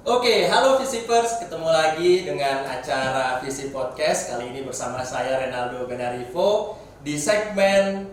Oke, halo Visipers, ketemu lagi dengan acara Visi Podcast. Kali ini bersama saya Renaldo Benarivo di segmen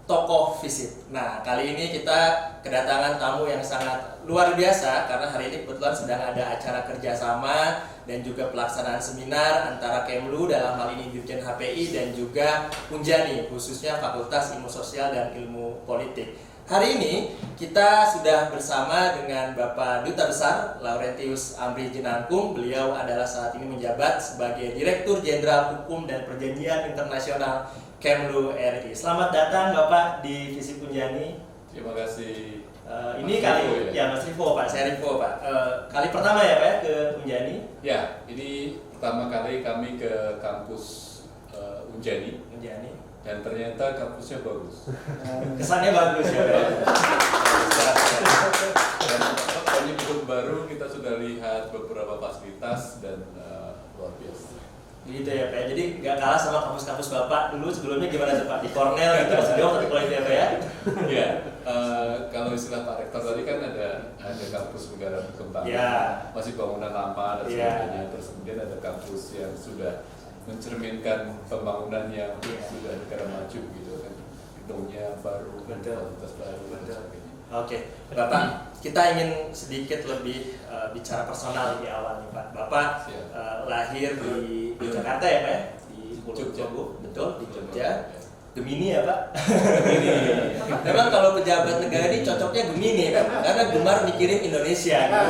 Tokoh Visip. Nah, kali ini kita kedatangan tamu yang sangat luar biasa karena hari ini kebetulan sedang ada acara kerjasama dan juga pelaksanaan seminar antara Kemlu dalam hal ini Dirjen HPI dan juga Unjani, khususnya Fakultas Ilmu Sosial dan Ilmu Politik. Hari ini kita sudah bersama dengan Bapak Duta Besar Laurentius Amri Jinangkung. Beliau adalah saat ini menjabat sebagai Direktur Jenderal Hukum dan Perjanjian Internasional Kemlu RI. Selamat datang Bapak di Visi Unjani. Terima kasih. Ini kali ya Mas Rivo Pak, saya Rivo Pak. Kali pertama ya Pak ya ke Unjani? Ya, ini pertama kali kami ke kampus Unjani. Dan ternyata kampusnya bagus. Kesannya bagus ya Pak. Dan penduduk baru kita sudah lihat beberapa fasilitas dan luar biasa. Gitu ya Pak. Jadi nggak kalah sama kampus-kampus Bapak dulu sebelumnya gimana tuh Pak? Di Cornell gitu masih jauh tapi kalau itu ya Pak ya? Ya, kalau istilah Pak Rektor tadi kan ada kampus negara berkembang, masih bangunan lama dan sebagainya. Terus kemudian ada kampus yang sudah mencerminkan pembangunan yang sudah negara maju gitu kan, gedungnya baru, fasilitas baru dan sebagainya. Oke, Bapak, kita ingin sedikit lebih bicara personal di awal nih Pak. Bapak lahir di Jakarta ya Pak ya? Di Pulau Jogo, betul, di Jogja. Gemini ya Pak? Gemini. Memang kalau pejabat negara ini cocoknya Gemini kan, karena gemar mikirin Indonesia. Nah,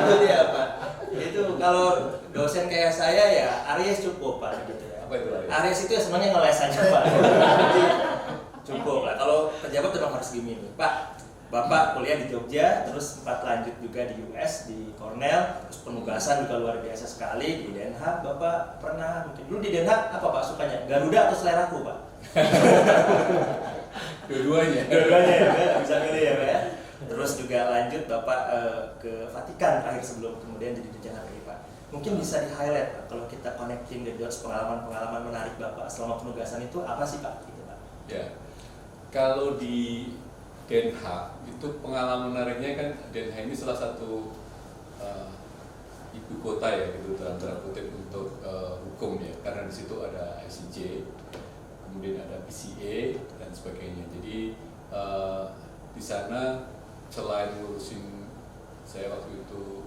itu dia Pak. Itu kalau dosen kayak saya ya Aries cukup Pak gitu ya. Apa itu Aries? Aries itu ya sebenarnya ngeles aja Pak. Jadi cukup lah. Kalau pejabat memang harus Gemini. Pak, Bapak kuliah di Jogja, terus sempat lanjut juga di US, di Cornell, terus penugasan juga luar biasa sekali di Den Haag. Bapak pernah, mungkin dulu di Den Haag apa Pak sukanya? Garuda atau Seleraku Pak? Dua-duanya ya, bisa pilih ya Pak ya. Terus juga lanjut Bapak ke Vatikan terakhir sebelum kemudian jadi Dirjen HPI Pak. Mungkin bisa di-highlight Pak, kalau kita connecting the dots pengalaman-pengalaman menarik Bapak selama penugasan itu apa sih Pak? Gitu, Pak. Ya, kalau di Den Haag itu pengalaman menariknya kan Den Haag ini salah satu ibu kota ya gitu dalam tanda kutip untuk hukum ya, karena di situ ada ICJ, kemudian ada PCA dan sebagainya. Jadi di sana selain ngurusin, saya waktu itu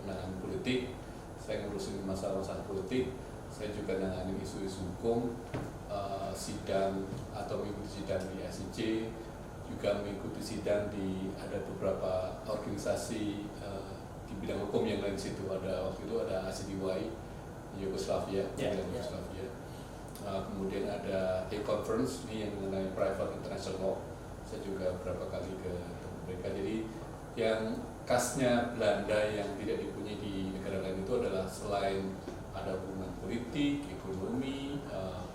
menangani politik, saya ngurusin masalah-masalah politik, saya juga menangani isu-isu hukum, sidang atau mengikuti sidang di ICJ, juga mengikuti sidang di ada beberapa organisasi di bidang hukum yang lain di situ. Ada waktu itu ada ACDY Yugoslavia, Yugoslavia. Kemudian ada Hague Conference ini yang mengenai private international law. Saya juga beberapa kali ke mereka. Jadi yang khasnya Belanda yang tidak dipunyai di negara lain itu adalah selain ada hubungan politik, ekonomi,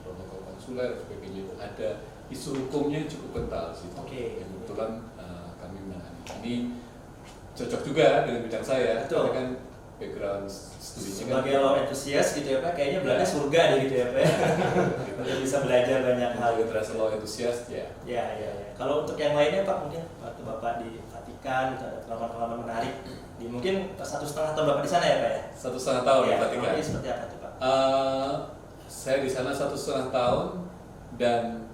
protokol konsuler dan sebagainya, itu ada isu hukumnya cukup kental sih. Yang kebetulan kami menangani. Ini cocok juga dengan bidang saya, karena kan background studinya sebagai law enthusiast gitu ya Pak, kayaknya Belanda surga deh gitu ya Pak. Untuk bisa belajar banyak hal. Terasa law enthusiast ya. Ya. Kalau untuk yang lainnya Pak, mungkin waktu Bapak di Vatikan itu ada pengalaman-pengalaman menarik. Di mungkin 1,5 tahun Bapak di sana ya Pak ya? 1,5 tahun di Vatikan. Ini seperti apa tuh Pak? Saya di sana 1,5 tahun dan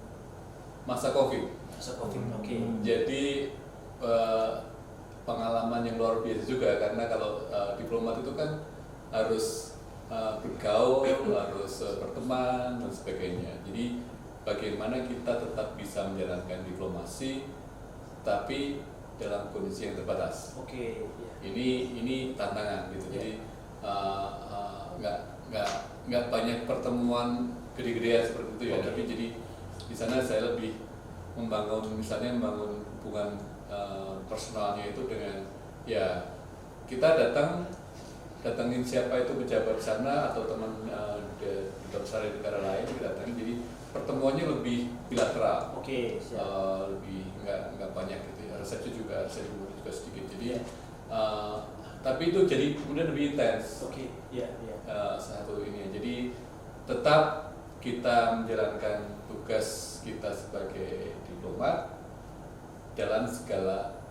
masa COVID. Oke. Jadi pengalaman yang luar biasa juga, karena kalau diplomat itu kan harus bergaul, harus berteman dan sebagainya. Jadi bagaimana kita tetap bisa menjalankan diplomasi tapi dalam kondisi yang terbatas. Ini tantangan gitu. Jadi nggak banyak pertemuan gede-gedean seperti itu ya. Tapi jadi di sana saya lebih membangun hubungan personalnya itu dengan ya kita datangin siapa itu pejabat di sana atau teman duta besar di negara lain kita datangin, jadi pertemuannya lebih bilateral. Lebih nggak banyak gitu ya. Resepsi juga sedikit. Jadi tapi itu jadi kemudian lebih intens. Satu ini jadi tetap kita menjalankan tugas kita sebagai diplomat dalam segala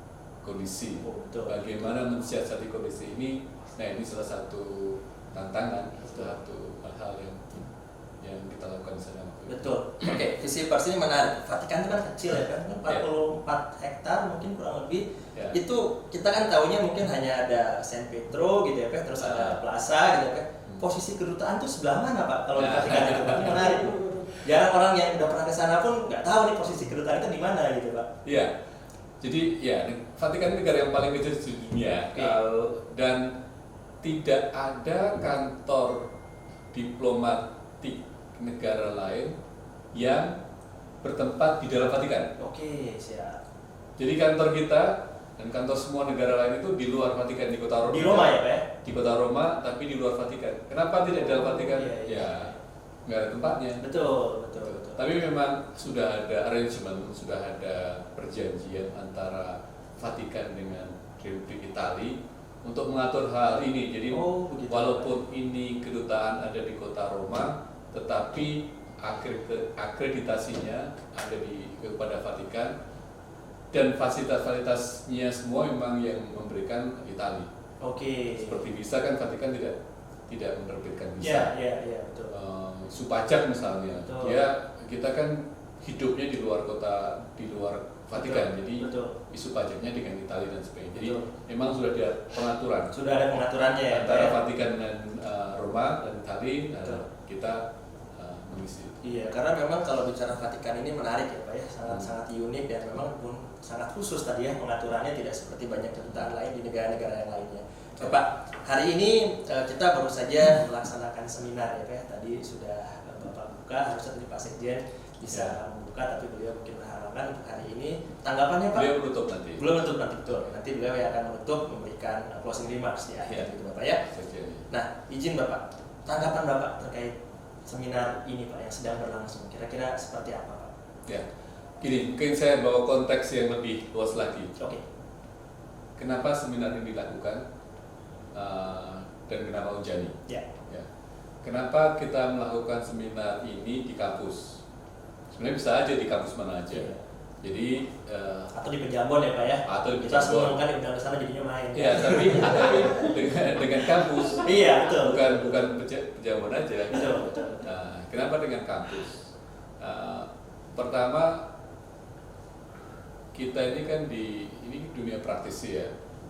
kondisi. Betul. Bagaimana mensiasati kondisi ini? Nah, ini salah satu tantangan, salah satu hal yang kita lakukan di sana. Betul. Oke, visi pers ini menarik. Vatikan itu kan kecil ya kan, 44 hektar mungkin kurang lebih. Ya. Itu kita kan tahunya mungkin hanya ada San Pietro gitu ya, Pak, terus ada plaza gitu ya, Pak. Posisi kedutaan tuh sebelah mana, Pak? Kalau di Vatikan itu, Pak, ini menarik. Jarang orang yang udah pernah ke sana pun nggak tahu nih posisi kedutaan itu di mana gitu, Pak. Iya. Jadi ya, Vatikan ini negara yang paling kecil di dunia. Dan tidak ada kantor diplomatik negara lain yang bertempat di dalam Vatikan. Oke, siap. Jadi kantor kita dan kantor semua negara lain itu di luar Vatikan, di kota Roma. Di Roma ya, Pak ya? Di kota Roma, tapi di luar Vatikan. Kenapa tidak di dalam Vatikan? Iya. Ya, nggak ada tempatnya. Betul. Tapi memang sudah ada arrangement, sudah ada perjanjian antara Vatikan dengan Republik Italia untuk mengatur hal ini. Jadi walaupun ini kedutaan ada di kota Roma, tetapi akreditasinya ada kepada Vatikan, dan fasilitas-fasilitasnya semua memang yang memberikan Italia. Oke. Seperti visa kan Vatikan tidak menerbitkan visa. Iya, betul. Isu pajak misalnya, Betul. kita kan hidupnya di luar kota, di luar Vatikan, jadi betul. isu pajaknya dengan Italia dan sebagainya. Jadi Betul. memang sudah ada pengaturan. Sudah ada pengaturannya ya, Antara Pak, ya? Vatikan dan Roma dan Italia, Betul. kita mengisi. Iya, karena memang kalau bicara Vatikan ini menarik ya, Pak ya, sangat unik dan memang pun sangat khusus tadi ya, pengaturannya tidak seperti banyak kedutaan lain di negara-negara yang lainnya. Pak, hari ini kita baru saja melaksanakan seminar ya, Pak ya. Tadi sudah Bapak buka, harusnya tadi Pak Sekjen bisa membuka, tapi beliau mungkin berhalangan untuk hari ini. Tanggapannya, Pak? Beliau menutup nanti. Belum menutup nanti, betul. Nanti beliau yang akan menutup, memberikan closing remarks di akhir gitu, Bapak ya. Nah, izin Bapak, tanggapan Bapak terkait seminar ini, Pak, yang sedang berlangsung, kira-kira seperti apa, Pak? Ya, gini, mungkin saya bawa konteks yang lebih luas lagi. Oke. Kenapa seminar ini dilakukan dan kenapa Unjani? Ya. Kenapa kita melakukan seminar ini di kampus? Sebenarnya bisa aja di kampus mana aja. Ya. Jadi Atau di Pejambon ya, Pak ya? Atau di kita Pejambon. semua kan yang ke sana jadinya main. ya, tapi dengan kampus. Iya, betul. Bukan Pejambon aja. Betul. Nah, kenapa dengan kampus? Pertama, kita ini kan ini dunia praktisi ya.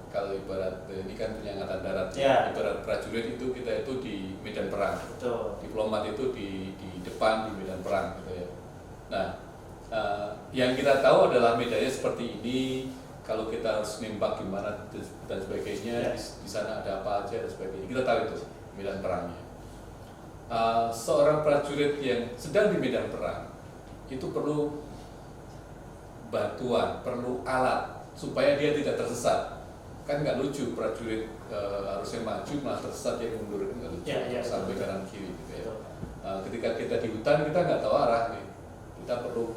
Kalau ibarat ini kan penyangatan darat, ya. Ibarat prajurit itu kita itu di medan perang. Betul. Diplomat itu di depan di medan perang gitu ya. Nah, yang kita tahu adalah medannya seperti ini. Kalau kita harus nembak gimana dan sebagainya, di sana ada apa aja dan sebagainya. Kita tahu itu medan perangnya. Seorang prajurit yang sedang di medan perang itu perlu bantuan, perlu alat supaya dia tidak tersesat. Kan nggak lucu prajurit harusnya maju malah tersesat dia mundur, kan nggak lucu. Sampai kanan kiri gitu ya. Ketika kita di hutan kita nggak tahu arah nih, kita perlu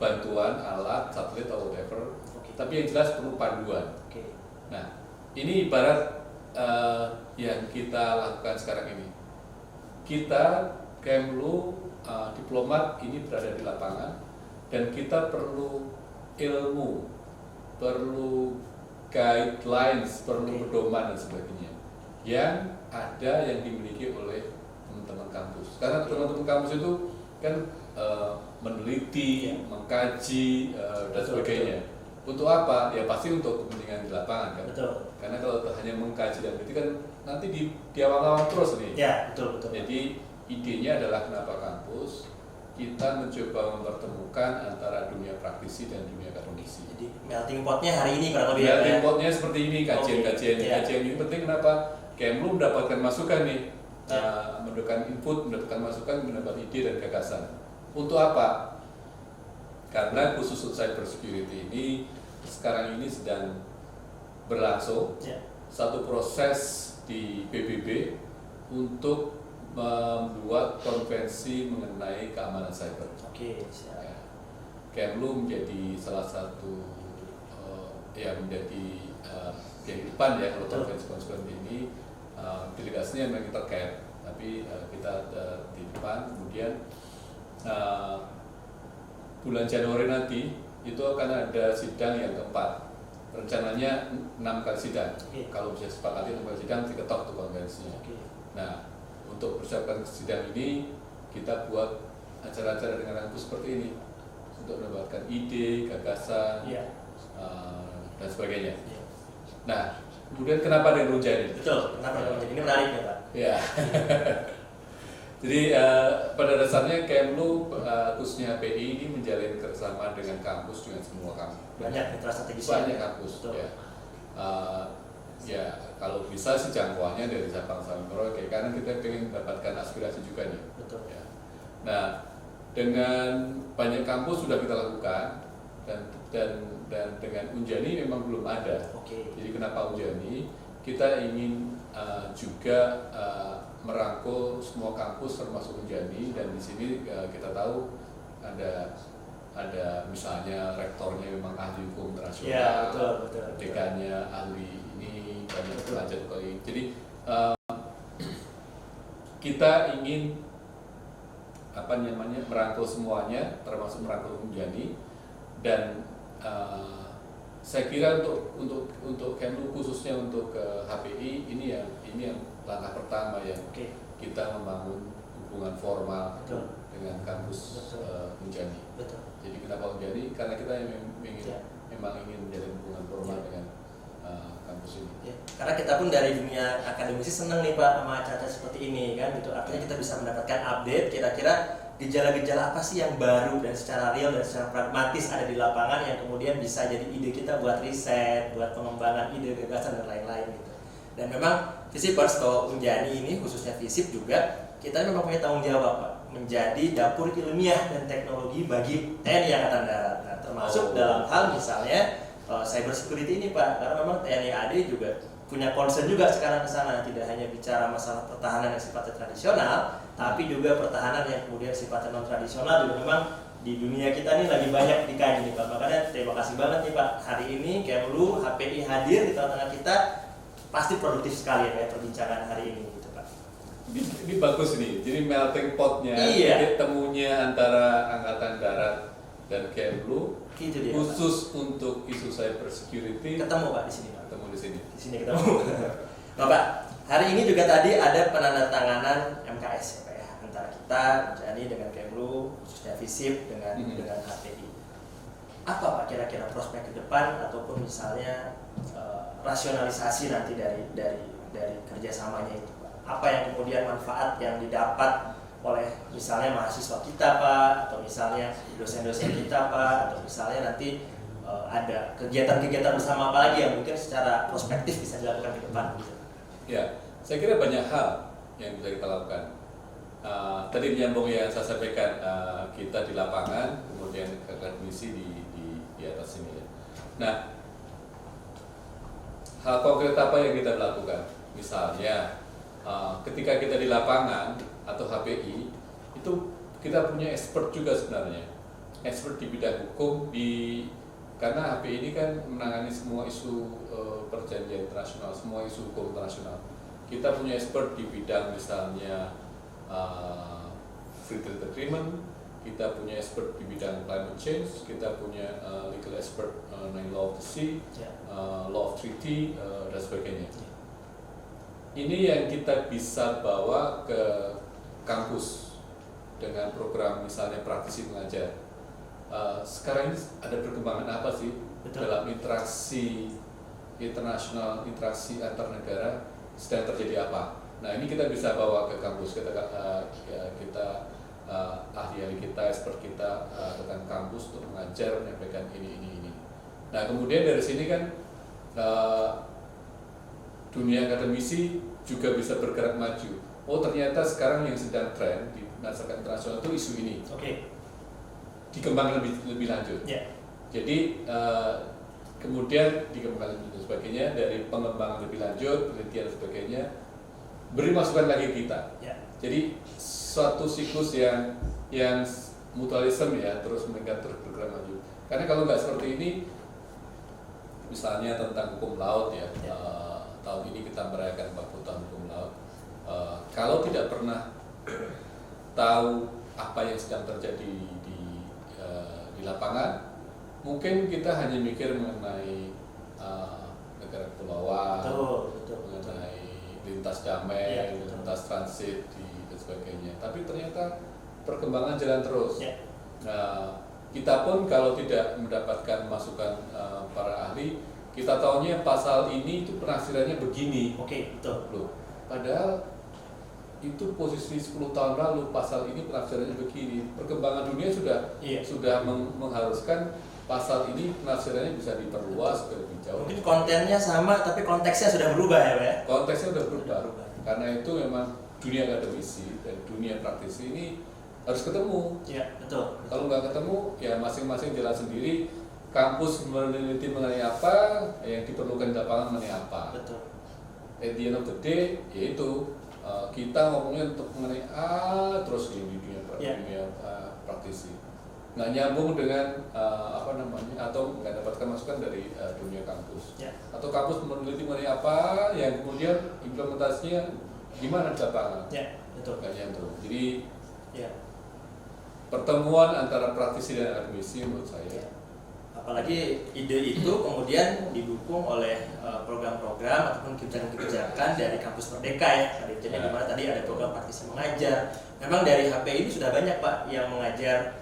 bantuan alat satelit atau whatever. Tapi yang jelas perlu panduan. Nah, ini ibarat yang kita lakukan sekarang ini. Kita Kemlu diplomat ini berada di lapangan dan kita perlu ilmu, perlu guidelines, perlu pedoman dan sebagainya yang ada yang dimiliki oleh teman-teman kampus. Karena teman-teman kampus itu kan meneliti, mengkaji dan sebagainya. Untuk apa? Ya pasti untuk kepentingan di lapangan kan. Betul. Karena kalau hanya mengkaji dan meneliti kan nanti diawang-awang terus nih. Ya, betul. Jadi idenya adalah kenapa kampus kita mencoba mempertemukan antara dunia praktisi dan dunia akademisi. Jadi melting potnya hari ini kurang lebih. Melting potnya seperti ini, kajian ini penting. Kenapa? Kemlu mendapatkan masukan nih, mendapatkan input, mendapatkan masukan, mendapat ide dan gagasan. Untuk apa? Karena khusus cyber security ini sekarang ini sedang berlangsung satu proses di PBB untuk membuat konvensi mengenai keamanan cyber. Kemlu menjadi salah satu yang menjadi yang di depan ya kalau konvensi ini. Delegasinya memang terkait, tapi kita di depan. Kemudian bulan Januari nanti itu akan ada sidang yang keempat rencananya 6 kali sidang. Oke. Kalau bisa sepakati 6 kali sidang diketok tuh konvensinya. Oke. Nah, untuk persiapan sidang ini kita buat acara-acara dengan kampus seperti ini untuk mendapatkan ide, gagasan, Iya. dan sebagainya. Iya. Nah, kemudian kenapa dengan Unjani? Betul. Kenapa dong? Jadi ini menarik ya Pak. Ya. Jadi pada dasarnya Kemlu khususnya HPI ini menjalin kerjasama dengan kampus, dengan semua kampus. Banyak mitra strategis. Banyak kampus. Betul. Ya. Ya kalau bisa sih jangkauannya dari Sabang sampai Merauke karena kita ingin mendapatkan aspirasi juga nih. Betul. Ya. Nah, dengan banyak kampus sudah kita lakukan dan dengan Unjani memang belum ada. Oke. Jadi kenapa Unjani? Kita ingin juga merangkul semua kampus termasuk Unjani dan di sini kita tahu ada misalnya rektornya memang ahli hukum internasional, Ya, betul. dekannya ahli ini dan belajar kali. Jadi kita ingin merangkul semuanya termasuk merangkul Unjani dan saya kira untuk Kemlu khususnya untuk HPI ini yang langkah pertama ya. Oke. Kita membangun hubungan formal Betul. dengan kampus Unjani. Betul. Jadi kenapa Unjani? Karena kita Ya. memang ingin menjalin hubungan formal dengan kampus ini. Ya, karena kita pun dari dunia akademisi seneng nih Pak sama acara seperti ini kan gitu. Artinya kita bisa mendapatkan update kira-kira gejala-gejala apa sih yang baru dan secara real dan secara pragmatis ada di lapangan yang kemudian bisa jadi ide kita buat riset, buat pengembangan ide, gagasan dan lain-lain gitu. Dan memang Visipers atau Unjani ini khususnya Visip juga kita memang punya tanggung jawab Pak menjadi dapur ilmiah dan teknologi bagi TNI Angkatan Darat. Nah, termasuk dalam hal misalnya cyber security ini Pak, karena memang TNI AD juga punya concern juga sekarang ke sana, tidak hanya bicara masalah pertahanan yang sifatnya tradisional, tapi juga pertahanan yang kemudian sifatnya non tradisional juga memang di dunia kita ini lagi banyak dikaji nih Pak. Makanya terima kasih banget nih Pak hari ini Kemlu HPI hadir di tengah-tengah kita, pasti produktif sekali ya Pak perbincangan hari ini gitu Pak. Ini bagus nih, jadi melting potnya, Iya. temunya antara Angkatan Darat dan Kemlu Gitu dia, khusus untuk isu cyber security ketemu Pak di sini Pak. ketemu di sini. Di sini ketemu. Bapak, hari ini juga tadi ada penandatanganan MKS ya Pak ya antara kita Unjani dengan Kemlu khususnya Visip dengan HPI. Apa Pak kira-kira prospek ke depan ataupun misalnya rasionalisasi nanti dari kerjasamanya itu Pak? Apa yang kemudian manfaat yang didapat oleh misalnya mahasiswa kita Pak, atau misalnya dosen-dosen kita Pak, atau misalnya nanti ada kegiatan-kegiatan bersama apa lagi yang mungkin secara prospektif bisa dilakukan ke depan gitu. Ya, saya kira banyak hal yang bisa kita lakukan. Tadi menyambung yang saya sampaikan, kita di lapangan, kemudian akademisi di atas sini ya. Nah, hal konkret apa yang kita lakukan? Misalnya, ketika kita di lapangan atau HPI itu kita punya expert juga sebenarnya, expert di bidang hukum karena HPI ini kan menangani semua isu perjanjian internasional, semua isu hukum internasional. Kita punya expert di bidang misalnya free trade agreement, kita punya expert di bidang climate change, kita punya legal expert law of the sea, law of treaty dan sebagainya. Ini yang kita bisa bawa ke kampus dengan program misalnya praktisi mengajar. Sekarang ini ada perkembangan apa sih? Betul. Dalam interaksi internasional, interaksi antar negara sedang terjadi apa? Nah ini kita bisa bawa ke kampus, kita ahli-ahli kita, expert kita datang kampus untuk mengajar, menyampaikan ini. Nah kemudian dari sini kan dunia akademisi juga bisa bergerak maju. Oh ternyata sekarang yang sedang tren di masyarakat internasional itu isu ini. Oke. Dikembangkan lebih lanjut. Yeah. Jadi kemudian dikembangkan dan sebagainya, dari pengembangan lebih lanjut, penelitian dan sebagainya, beri masukan lagi kita. Yeah. Jadi suatu siklus yang mutualisme ya, terus mereka terus bergerak maju. Karena kalau nggak seperti ini, misalnya tentang hukum laut ya, tahun ini kita merayakan 40 tahun hukum laut. Kalau tidak pernah tahu apa yang sedang terjadi di lapangan, mungkin kita hanya mikir mengenai negara kepulauan, betul. mengenai lintas damai, Ya, betul. lintas transit dan sebagainya. Tapi ternyata perkembangan jalan terus. Ya. Nah, kita pun kalau tidak mendapatkan masukan para ahli, kita tahunya pasal ini itu penafsirannya begini. Oke, betul. Loh, padahal itu posisi 10 tahun lalu pasal ini penafsirannya begini. Perkembangan dunia sudah mengharuskan pasal ini penafsirannya bisa diperluas ke lebih jauh. Mungkin kontennya sama tapi konteksnya sudah berubah ya Pak ya? Konteksnya sudah berubah. Karena itu memang dunia akademisi dan dunia praktisi ini harus ketemu. Iya, betul. Kalau nggak ketemu, ya masing-masing jalan sendiri. Kampus meneliti mengenai apa, yang diperlukan di lapangan mengenai apa. Betul. At the end of the day, yaitu kita ngomongnya untuk mengenai terus di dunia praktisi. Nggak nyambung dengan atau nggak dapatkan masukan dari dunia kampus. Ya. Atau kampus meneliti mengenai apa, yang kemudian implementasinya gimana di lapangan. Ya, betul. Nggak nyambung. Jadi Ya. pertemuan antara praktisi dan akademisi menurut saya. Apalagi ide itu kemudian didukung oleh program-program ataupun kebijakan-kebijakan dari kampus Merdeka ya. Di mana tadi ada program praktisi mengajar. Memang dari HPI ini sudah banyak Pak yang mengajar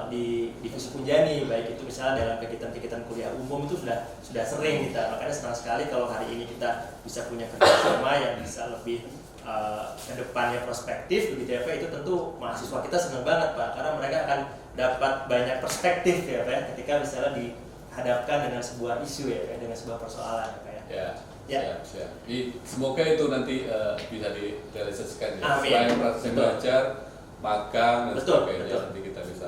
di divisi Punjani, baik itu misalnya dalam kegiatan-kegiatan kuliah umum itu sudah sering kita. Makanya senang sekali kalau hari ini kita bisa punya kerjasama yang bisa lebih ke depannya prospektif begitu ya Pak. Itu tentu mahasiswa kita senang banget Pak, karena mereka akan dapat banyak perspektif ya Pak, ketika misalnya dihadapkan dengan sebuah isu ya Pak, dengan sebuah persoalan ya Pak ya. Siap. Jadi, semoga itu nanti bisa direalisasikan ya. Amin. Selain praktisi belajar, magang dan sebagainya, betul. nanti kita bisa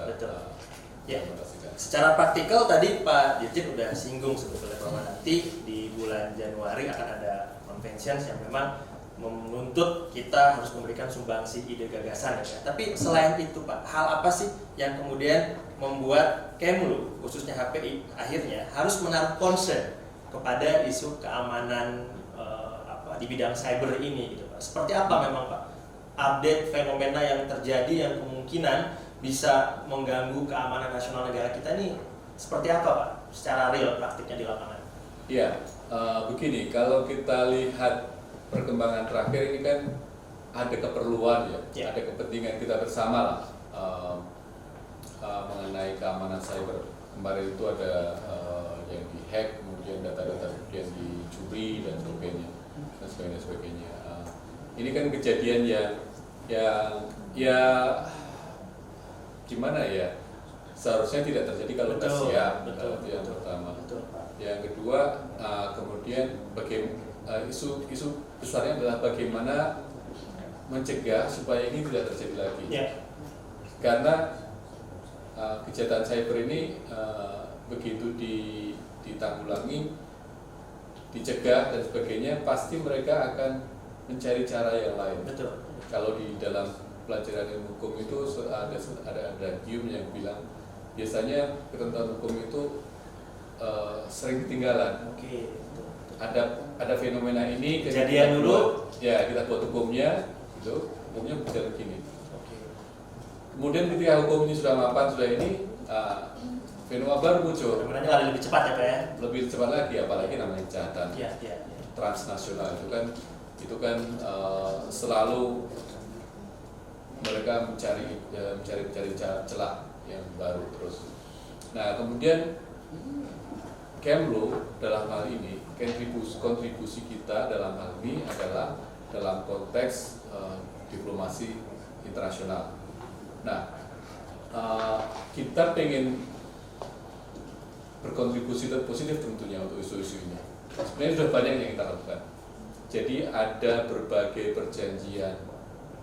implementasikan. Secara praktikal tadi Pak Dirjen udah singgung sebetulnya bahwa nanti di bulan Januari akan ada convention yang memang menuntut kita harus memberikan sumbangsi ide gagasan ya. Tapi selain itu Pak, hal apa sih yang kemudian membuat Kemlu, khususnya HPI, akhirnya harus menaruh concern kepada isu keamanan di bidang cyber ini gitu Pak? Seperti apa memang Pak update fenomena yang terjadi yang kemungkinan bisa mengganggu keamanan nasional negara kita ini seperti apa Pak secara real praktiknya di lapangan? Iya, begini, kalau kita lihat perkembangan terakhir ini kan ada keperluan ya, ada kepentingan kita bersama lah mengenai keamanan cyber. Kemarin itu ada yang dihack, kemudian data-data kemudian dicuri dan sebagainya. Ini kan kejadian yang gimana ya, seharusnya tidak terjadi kalau tidak siap. Itu yang pertama. Yang kedua, kemudian isu besarnya adalah bagaimana mencegah supaya ini tidak terjadi lagi. Karena kejahatan cyber ini begitu ditanggulangi, dicegah dan sebagainya, pasti mereka akan mencari cara yang lain. Betul. Kalau di dalam pelajaran ilmu hukum itu ada Hume yang bilang biasanya ketentuan hukum itu sering ketinggalan. Ada fenomena ini kejadian dulu, kita buat hukumnya, hukumnya berjalan begini. Kemudian ketika hukum ini sudah mapan, fenomena baru muncul. Fenomena lebih cepat ya Pak ya? Lebih cepat lagi, apalagi namanya kejahatan transnasional itu kan selalu mereka mencari celah yang baru terus. Nah kemudian Kemlu dalam hal ini kontribusi kita dalam hal ini adalah dalam konteks diplomasi internasional. Nah kita pengen berkontribusi positif tentunya untuk isu-isu ini. Sebenarnya sudah banyak yang kita lakukan. Jadi ada berbagai perjanjian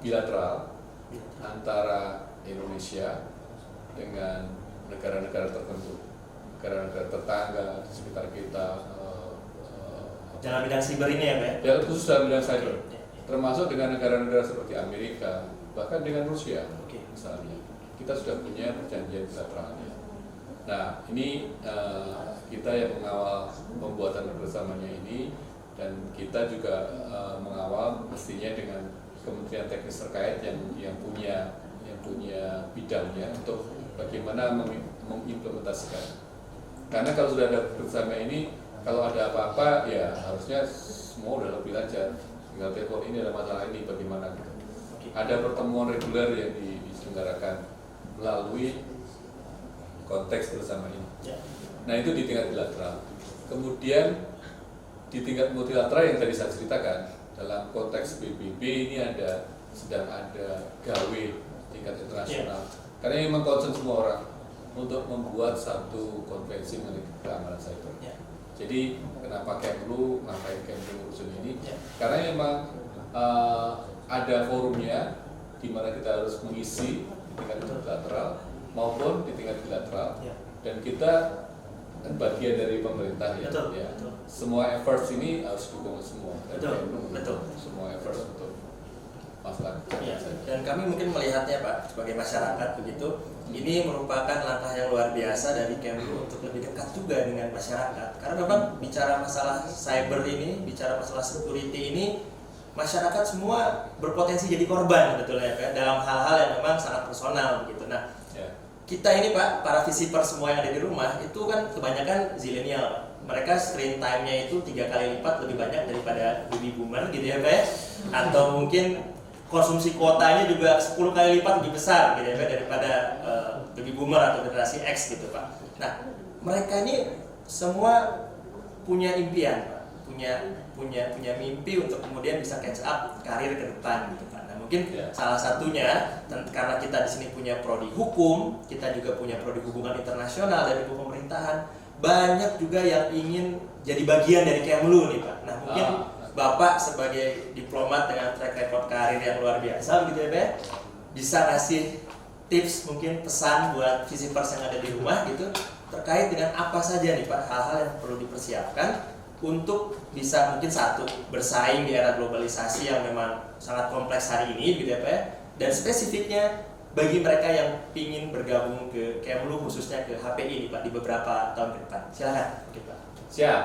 bilateral antara Indonesia dengan negara-negara tertentu, negara-negara tetangga di sekitar kita. Dalam bidang cyber ini ya Pak? Ya, khusus dalam bidang cyber, termasuk dengan negara-negara seperti Amerika, bahkan dengan Rusia misalnya. Kita sudah punya perjanjian bilateralnya. Nah, ini kita yang mengawal pembuatan bersamanya ini, dan kita juga mengawal mestinya dengan kementerian teknis terkait yang punya bidangnya untuk bagaimana mengimplementasikan. Karena kalau sudah ada bersama ini, kalau ada apa-apa ya harusnya semua udah lebih lancar. Tinggal telepon ini ada masalah ini bagaimana gitu. Ada pertemuan reguler yang diselenggarakan melalui konteks bersama ini. Nah itu di tingkat bilateral. Kemudian di tingkat multilateral yang tadi saya ceritakan dalam konteks PBB ini sedang ada gawe tingkat internasional. Karena memang concern semua orang untuk membuat satu konvensi mengenai keamanan cyber. Jadi kenapa Kemlu, ngapain Kemlu urusan ini? Karena memang ada forumnya di mana kita harus mengisi di tingkat multilateral maupun di tingkat bilateral. Dan kita kan bagian dari pemerintah ya. Betul. Semua efforts ini harus dukung semua. Betul. Semua efforts untuk masalah. Dan kami mungkin melihatnya Pak sebagai masyarakat begitu. Ini merupakan langkah yang luar biasa dari Kemlu untuk lebih dekat juga dengan masyarakat. Karena memang bicara masalah cyber ini, bicara masalah security ini, masyarakat semua berpotensi jadi korban sebetulnya kan dalam hal-hal yang memang sangat personal begitu. Nah, kita ini Pak, para visiper semua yang ada di rumah itu kan kebanyakan zilenial Pak. Mereka screen time-nya itu 3 kali lipat lebih banyak daripada baby boomer gitu ya Pak ya. Atau mungkin konsumsi kuotanya juga 10 kali lipat lebih besar gitu ya Pak daripada baby boomer atau generasi X gitu Pak. Nah, mereka ini semua punya impian Pak, punya mimpi untuk kemudian bisa catch up karir ke depan gitu Pak. Nah, mungkin salah satunya karena kita di sini punya prodi hukum, kita juga punya prodi hubungan internasional dari pemerintahan, banyak juga yang ingin jadi bagian dari Kemlu nih Pak. Nah, mungkin Bapak sebagai diplomat dengan track record karir yang luar biasa begitu ya Pak, bisa ngasih tips mungkin pesan buat visipers yang ada di rumah gitu terkait dengan apa saja nih Pak hal-hal yang perlu dipersiapkan untuk bisa mungkin satu bersaing di era globalisasi yang memang sangat kompleks hari ini gitu ya Pak ya, dan spesifiknya bagi mereka yang ingin bergabung ke Kemlu khususnya ke HPI nih Pak di beberapa tahun ke depan. Silakan Pak. Siap.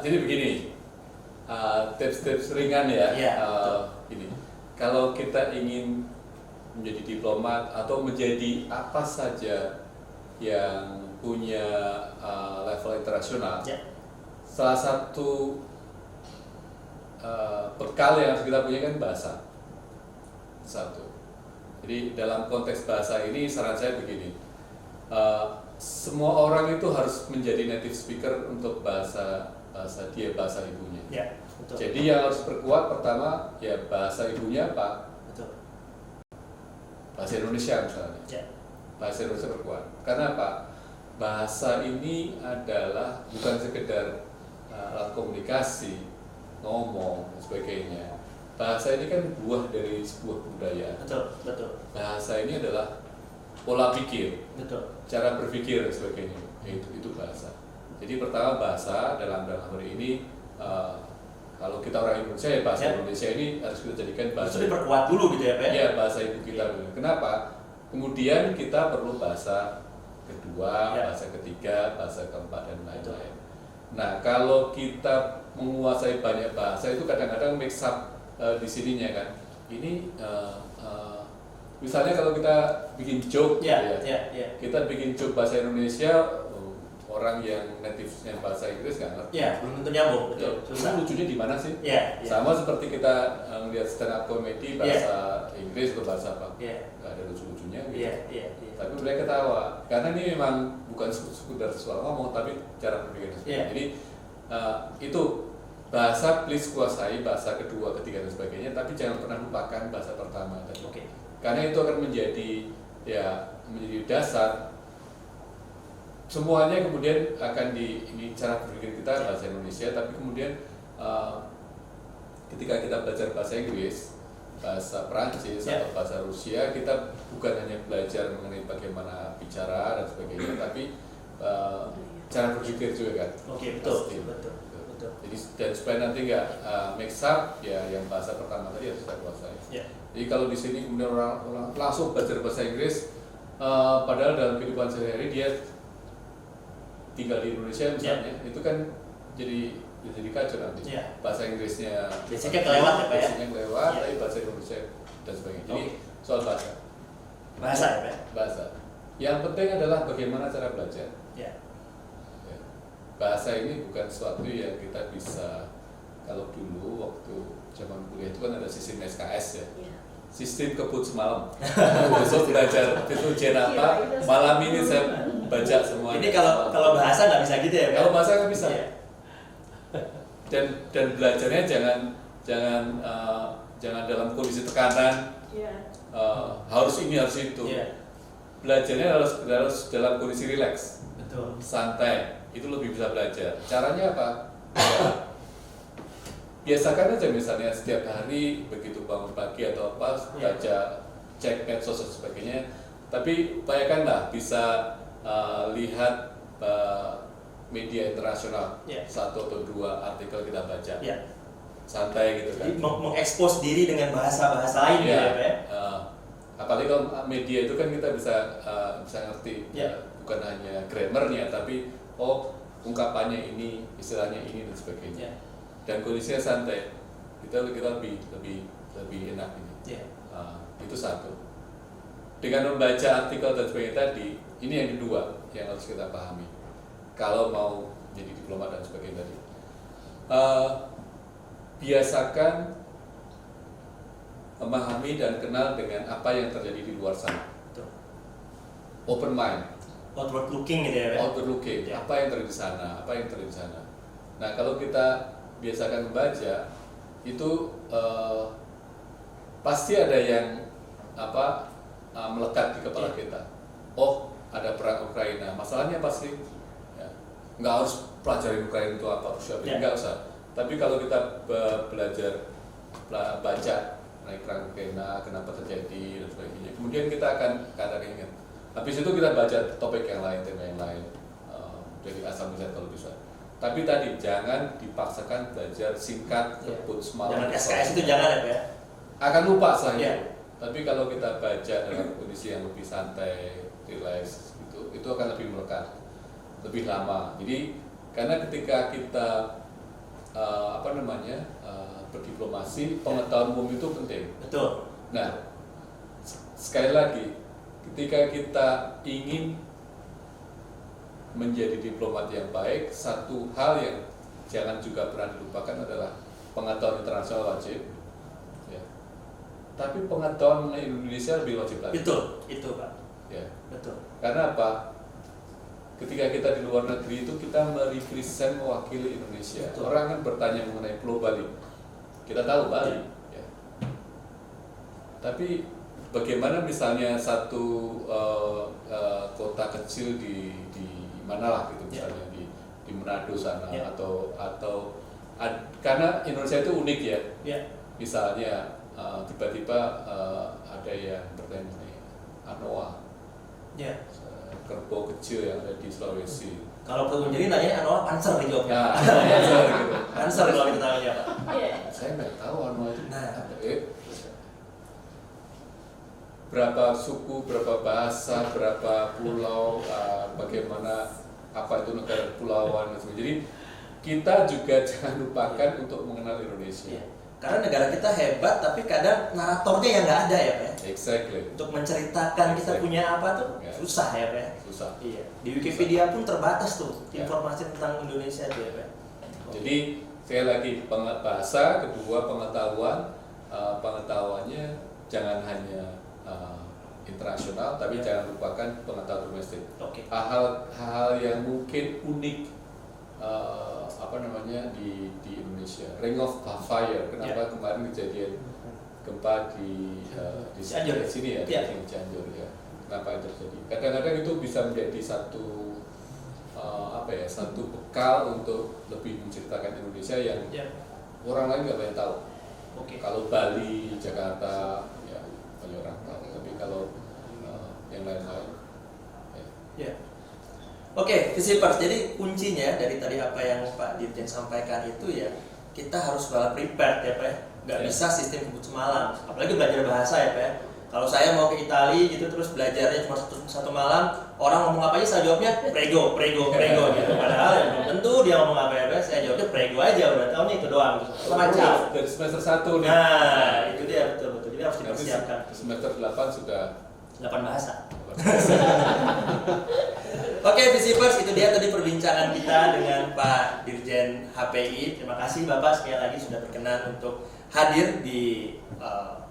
Jadi begini, tips-tips ringan ya. Ini kalau kita ingin menjadi diplomat atau menjadi apa saja yang punya level internasional, salah satu bekal yang harus kita punya kan bahasa. Satu. Jadi dalam konteks bahasa ini saran saya begini, semua orang itu harus menjadi native speaker untuk bahasa ibunya. Jadi yang harus berkuat pertama ya bahasa ibunya Pak. Bahasa Indonesia misalnya. Bahasa Indonesia berkuat. Karena apa? Bahasa ini adalah bukan sekedar alat komunikasi, ngomong dan sebagainya. Bahasa ini kan buah dari sebuah budaya. Betul. Bahasa ini adalah pola pikir, cara berpikir dan sebagainya. Itu bahasa. Jadi pertama bahasa dalam hari ini kalau kita orang Indonesia ya bahasa Indonesia ini harus kita jadikan bahasa. Jadi diperkuat dulu gitu ya Pak? Iya, bahasa ibu kita dulu. Kenapa? Kemudian kita perlu bahasa kedua, bahasa ketiga, bahasa keempat dan lain-lain. Nah, kalau kita menguasai banyak bahasa itu kadang-kadang mix up di sininya kan. Ini misalnya kalau kita bikin joke, kita bikin joke bahasa Indonesia. Orang yang native-nya bahasa Inggris nggak ngerti. Belum tentu nyambung, betul. Susah. Lucunya di mana sih? Sama seperti kita ngelihat stand up comedy bahasa Inggris atau bahasa apa? Nggak ada lucu-lucunya. Gitu. Tapi mereka ketawa. Karena ini memang bukan sekedar soal ngomong, tapi cara berpikir. Jadi itu bahasa please kuasai, bahasa kedua, ketiga dan sebagainya. Tapi jangan pernah lupakan bahasa pertama. Karena itu akan menjadi dasar. Semuanya kemudian akan ini cara berpikir kita bahasa Indonesia, tapi kemudian ketika kita belajar bahasa Inggris, bahasa Perancis atau bahasa Rusia, kita bukan hanya belajar mengenai bagaimana bicara dan sebagainya, tapi cara berpikir juga kan. Betul. Jadi dan supaya nanti nggak mix up ya yang bahasa pertama tadi harus kita kuasai. Jadi kalau di sini kemudian orang langsung belajar bahasa Inggris, padahal dalam kehidupan sehari-hari dia tinggal di Indonesia misalnya, itu kan jadi kacau nanti. Bahasa Inggrisnya basicnya kelewat ya Pak ya? Tapi bahasa Indonesia dan sebagainya. Jadi soal bahasa ya Pak? Bahasa. Yang penting adalah bagaimana cara belajar. bahasa ini bukan sesuatu yang kita bisa, kalau dulu waktu zaman kuliah itu kan ada sistem SKS ya, sistem kebut semalam. Besok belajar itu ujian apa, malam ini saya baca semua. Ini kalau bahasa nggak bisa gitu ya? Kalau bahasa nggak bisa. Iya. Dan belajarnya jangan dalam kondisi tekanan. Harus ini harus itu. Belajarnya harus dalam kondisi rileks, Betul. santai. Itu lebih bisa belajar. Caranya apa? Biasakan aja misalnya setiap hari begitu bangun pagi atau apa baca, cek medsos dan sebagainya. Tapi upayakanlah bisa lihat media internasional, satu atau dua artikel kita baca. Santai gitu kan. Jadi mengekspos diri dengan bahasa-bahasa lain ya, Pak ya. Apalagi kalau media itu kan kita bisa ngerti, bukan hanya grammarnya, tapi ungkapannya ini, istilahnya ini dan sebagainya. Dan kondisinya santai, kita lebih enak ini. Itu satu. Dengan membaca artikel dan sebagainya tadi, ini yang kedua yang harus kita pahami. Kalau mau jadi diplomat dan sebagainya tadi, biasakan memahami dan kenal dengan apa yang terjadi di luar sana. Open mind. Outward looking gitu ya, Pak. Outward looking. Apa yang terjadi di sana? Apa yang terjadi di sana? Nah, kalau kita biasakan membaca, itu pasti ada yang melekat di kepala kita. Oh, ada perang Ukraina. Masalahnya pasti nggak harus pelajarin Ukraina itu apa, nggak usah. Tapi kalau kita belajar baca mengenai perang Ukraina, kenapa terjadi dan sebagainya, kemudian kita akan ingat. Habis itu kita baca topik yang lain, tema yang lain, dari asal misalnya kalau bisa. Tapi tadi jangan dipaksakan belajar singkat, kebut semalam. Jangan SKS itu jangan ya. Akan lupa selanjutnya. Tapi kalau kita baca dalam kondisi yang lebih santai, relax, itu akan lebih melekat, lebih lama. Jadi karena ketika kita berdiplomasi, pengetahuan umum itu penting. Betul. Nah, sekali lagi, ketika kita ingin menjadi diplomat yang baik, satu hal yang jangan juga pernah dilupakan adalah pengetahuan internasional wajib, tapi pengetahuan mengenai Indonesia lebih wajib lagi. Betul, itu Pak. Betul. Karena apa? Ketika kita di luar negeri itu kita merepresent mewakili Indonesia. Betul. Orang kan bertanya mengenai Pulau Bali. Kita tahu Bali. Tapi bagaimana misalnya satu kota kecil di mana lah gitu, misalnya di Manado sana, atau karena Indonesia itu unik ya. Misalnya tiba-tiba ada yang bertanya mengenai Anoa, kerbau kecil yang ada di Sulawesi. Kalau ketemu jadi nanya Anoa Panser dijawabnya. Panser kalau kita tanya Pak. Saya nggak tahu Anoa itu. Nah, berapa suku, berapa bahasa, berapa pulau, bagaimana apa itu negara kepulauan dan sebagainya. Jadi kita juga jangan lupakan untuk mengenal Indonesia. Karena negara kita hebat, tapi kadang naratornya yang nggak ada ya Pak. Exactly. Untuk menceritakan kita punya apa tuh susah ya Pak. Susah. Iya. Di Wikipedia pun terbatas tuh informasi tentang Indonesia tuh ya Pak. Jadi sekali lagi, bahasa, kedua pengetahuannya jangan hanya internasional, tapi jangan lupakan pengetahuan domestik. Hal-hal yang mungkin unik di Indonesia. Ring of Fire, kenapa kemarin kejadian gempa di sini ya, di Cianjur ya. Kenapa itu terjadi? Kadang-kadang itu bisa menjadi satu bekal untuk lebih menceritakan Indonesia yang orang lain nggak banyak tahu. Kalau Bali, Jakarta, ya banyak orang tahu. Tapi kalau yang lain-lain, Oke, Visipers. Jadi kuncinya dari tadi apa yang Pak Dirjen sampaikan itu ya, kita harus well prepared ya Pak ya. Nggak bisa sistem kebut semalam. Apalagi belajar bahasa ya Pak ya. Kalau saya mau ke Italia gitu terus belajarnya cuma satu malam, orang ngomong apa aja saya jawabnya prego gitu. Padahal ya belum tentu dia ngomong apa ya Pak, saya jawabnya prego aja, udah tahu nih itu doang. Semacam dari semester 1 nih. Nah, itu dia betul. Jadi harus dipersiapkan. Semester 8 sudah 8 bahasa. Oke, Visipers, itu dia tadi perbincangan kita dengan Pak Dirjen HPI. Terima kasih Bapak sekali lagi sudah berkenan untuk hadir di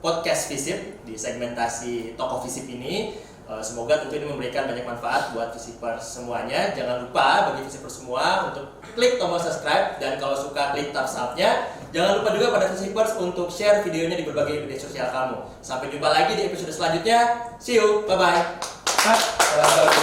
podcast Visip di segmentasi tokoh Visip ini. Semoga tentu ini memberikan banyak manfaat buat Visipers semuanya. Jangan lupa bagi Visipers semua untuk klik tombol subscribe, dan kalau suka klik thumbs up-nya. Jangan lupa juga pada Visipers untuk share videonya di berbagai media sosial kamu. Sampai jumpa lagi di episode selanjutnya. See you, bye-bye. Salam satu.